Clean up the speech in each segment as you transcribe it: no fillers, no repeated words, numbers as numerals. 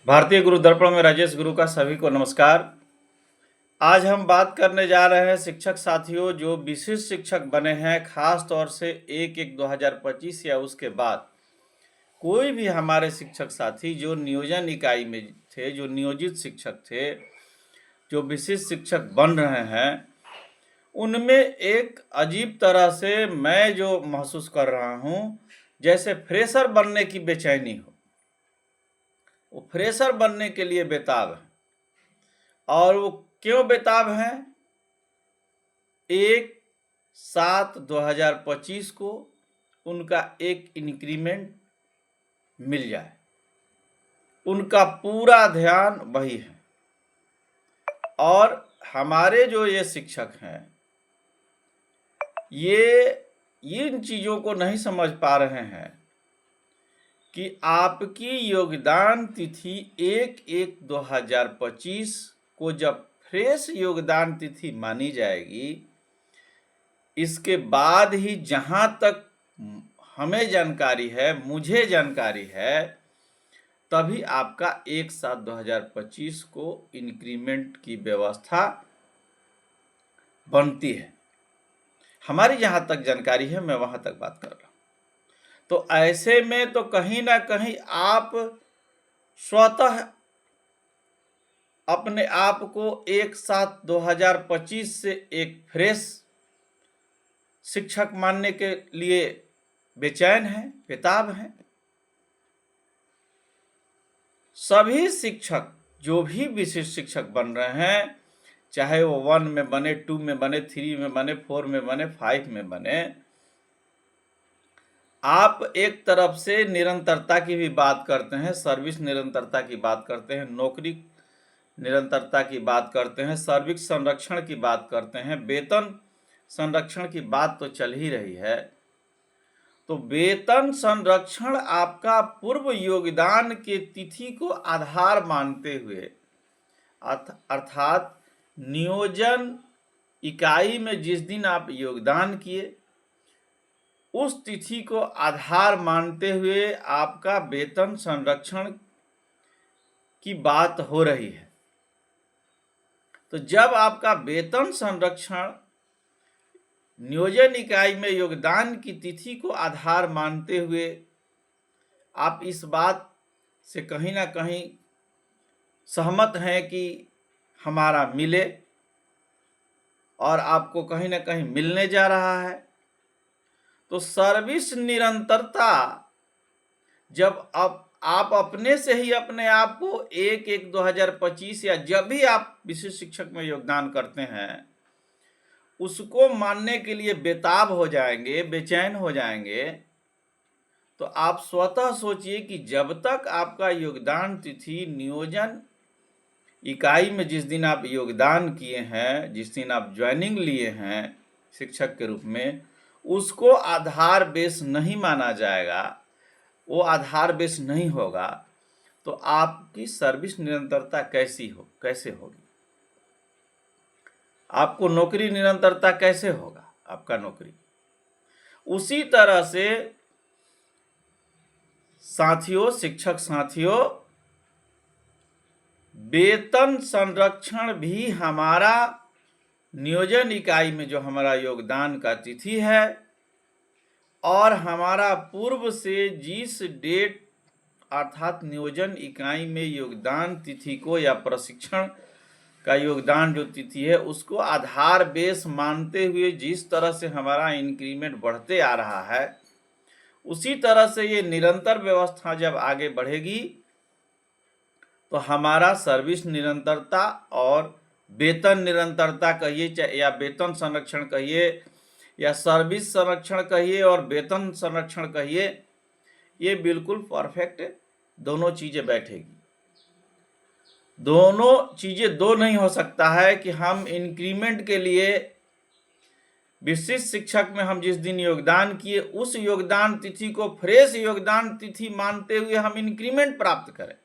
भारतीय गुरु दर्पण में राजेश गुरु का सभी को नमस्कार। आज हम बात करने जा रहे हैं शिक्षक साथियों जो विशिष्ट शिक्षक बने हैं, खास तौर से 1/1/2025 या उसके बाद कोई भी हमारे शिक्षक साथी जो नियोजन इकाई में थे, जो नियोजित शिक्षक थे, जो विशिष्ट शिक्षक बन रहे हैं, उनमें एक अजीब तरह से मैं जो महसूस कर रहा हूँ, जैसे फ्रेशर बनने की बेचैनी हो। वो फ्रेशर बनने के लिए बेताब है। और वो क्यों बेताब हैं? 1/7/2025 को उनका एक इंक्रीमेंट मिल जाए, उनका पूरा ध्यान वही है। और हमारे जो ये शिक्षक हैं, ये इन चीज़ों को नहीं समझ पा रहे हैं कि आपकी योगदान तिथि 1/1/2025 को जब फ्रेश योगदान तिथि मानी जाएगी, इसके बाद ही जहाँ तक हमें जानकारी है, मुझे जानकारी है, तभी आपका 1/7/2025 को इंक्रीमेंट की व्यवस्था बनती है। हमारी जहाँ तक जानकारी है, मैं वहाँ तक बात कर रहा हूँ। तो ऐसे में तो कहीं ना कहीं आप स्वतः अपने आप को 1/7/2025 से एक फ्रेश शिक्षक मानने के लिए बेचैन हैं, बेताब हैं। सभी शिक्षक जो भी विशिष्ट शिक्षक बन रहे हैं, चाहे वो 1 में बने, 2 में बने, 3 में बने, 4 में बने, 5 में बने, आप एक तरफ से निरंतरता की भी बात करते हैं, सर्विस निरंतरता की बात करते हैं, नौकरी निरंतरता की बात करते हैं, सर्विस संरक्षण की बात करते हैं, वेतन संरक्षण की बात तो चल ही रही है। तो वेतन संरक्षण आपका पूर्व योगदान के तिथि को आधार मानते हुए, अर्थात नियोजन इकाई में जिस दिन आप योगदान किए, उस तिथि को आधार मानते हुए आपका वेतन संरक्षण की बात हो रही है। तो जब आपका वेतन संरक्षण नियोजन इकाई में योगदान की तिथि को आधार मानते हुए आप इस बात से कहीं ना कहीं सहमत हैं कि हमारा मिले, और आपको कहीं ना कहीं मिलने जा रहा है, तो सर्विस निरंतरता जब आप अपने से ही अपने आप को 1/1/2025 या जब भी आप विशिष्ट शिक्षक में योगदान करते हैं, उसको मानने के लिए बेताब हो जाएंगे, बेचैन हो जाएंगे, तो आप स्वतः सोचिए कि जब तक आपका योगदान तिथि नियोजन इकाई में जिस दिन आप योगदान किए हैं, जिस दिन आप ज्वाइनिंग लिए हैं शिक्षक के रूप में, उसको आधार बेस नहीं माना जाएगा, वो आधार बेस नहीं होगा, तो आपकी सर्विस निरंतरता कैसे होगी? आपको नौकरी निरंतरता कैसे होगा आपका नौकरी? उसी तरह से साथियों, शिक्षक साथियों, वेतन संरक्षण भी हमारा नियोजन इकाई में जो हमारा योगदान का तिथि है, और हमारा पूर्व से जिस डेट अर्थात नियोजन इकाई में योगदान तिथि को या प्रशिक्षण का योगदान जो तिथि है, उसको आधार बेस मानते हुए जिस तरह से हमारा इंक्रीमेंट बढ़ते आ रहा है, उसी तरह से ये निरंतर व्यवस्था जब आगे बढ़ेगी, तो हमारा सर्विस निरंतरता और वेतन निरंतरता कहिए या वेतन संरक्षण कहिए या सर्विस संरक्षण कहिए और वेतन संरक्षण कहिए, ये बिल्कुल परफेक्ट दोनों चीज़ें बैठेगी। दोनों चीज़ें दो नहीं हो सकता है कि हम इंक्रीमेंट के लिए विशिष्ट शिक्षक में हम जिस दिन योगदान किए, उस योगदान तिथि को फ्रेश योगदान तिथि मानते हुए हम इंक्रीमेंट प्राप्त करें,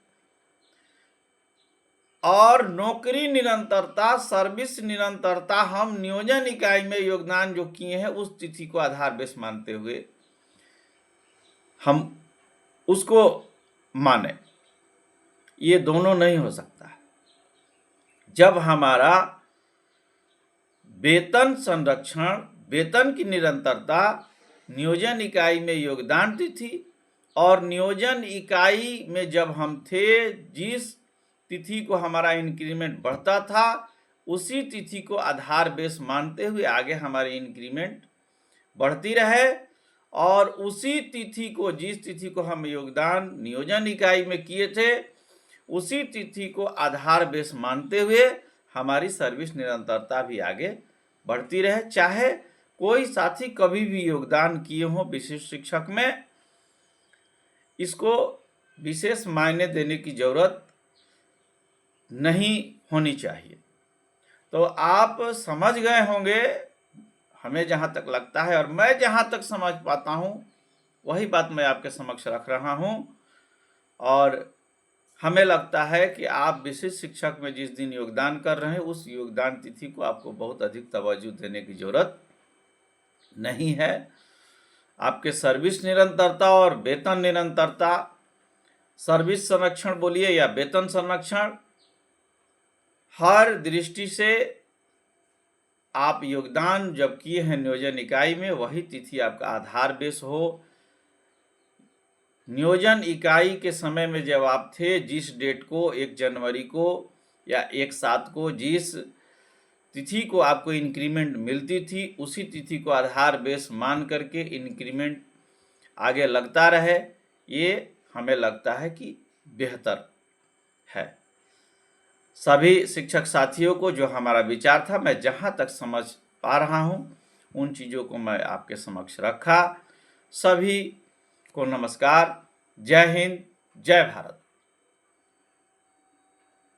और नौकरी निरंतरता, सर्विस निरंतरता हम नियोजन इकाई में योगदान जो किए हैं उस तिथि को आधार बेस मानते हुए हम उसको माने। ये दोनों नहीं हो सकता। जब हमारा वेतन संरक्षण, वेतन की निरंतरता, नियोजन इकाई में योगदान तिथि और नियोजन इकाई में जब हम थे, जिस तिथि को हमारा इंक्रीमेंट बढ़ता था, उसी तिथि को आधार बेस मानते हुए आगे हमारी इंक्रीमेंट बढ़ती रहे, और उसी तिथि को, जिस तिथि को हम योगदान नियोजन इकाई में किए थे, उसी तिथि को आधार बेस मानते हुए हमारी सर्विस निरंतरता भी आगे बढ़ती रहे। चाहे कोई साथी कभी भी योगदान किए हों विशिष्ट शिक्षक में, इसको विशेष मायने देने की जरूरत नहीं होनी चाहिए। तो आप समझ गए होंगे, हमें जहाँ तक लगता है, और मैं जहाँ तक समझ पाता हूँ वही बात मैं आपके समक्ष रख रहा हूँ। और हमें लगता है कि आप विशिष्ट शिक्षक में जिस दिन योगदान कर रहे हैं, उस योगदान तिथि को आपको बहुत अधिक तवज्जो देने की जरूरत नहीं है। आपके सर्विस निरंतरता और वेतन निरंतरता, सर्विस संरक्षण बोलिए या वेतन संरक्षण, हर दृष्टि से आप योगदान जब किए हैं नियोजन इकाई में, वही तिथि आपका आधार बेस हो। नियोजन इकाई के समय में जब आप थे, जिस डेट को 1 जनवरी को या 1/7 को जिस तिथि को आपको इंक्रीमेंट मिलती थी, उसी तिथि को आधार बेस मान करके इंक्रीमेंट आगे लगता रहे, ये हमें लगता है कि बेहतर है। सभी शिक्षक साथियों को जो हमारा विचार था, मैं जहाँ तक समझ पा रहा हूँ उन चीज़ों को मैं आपके समक्ष रखा। सभी को नमस्कार। जय हिंद, जय भारत।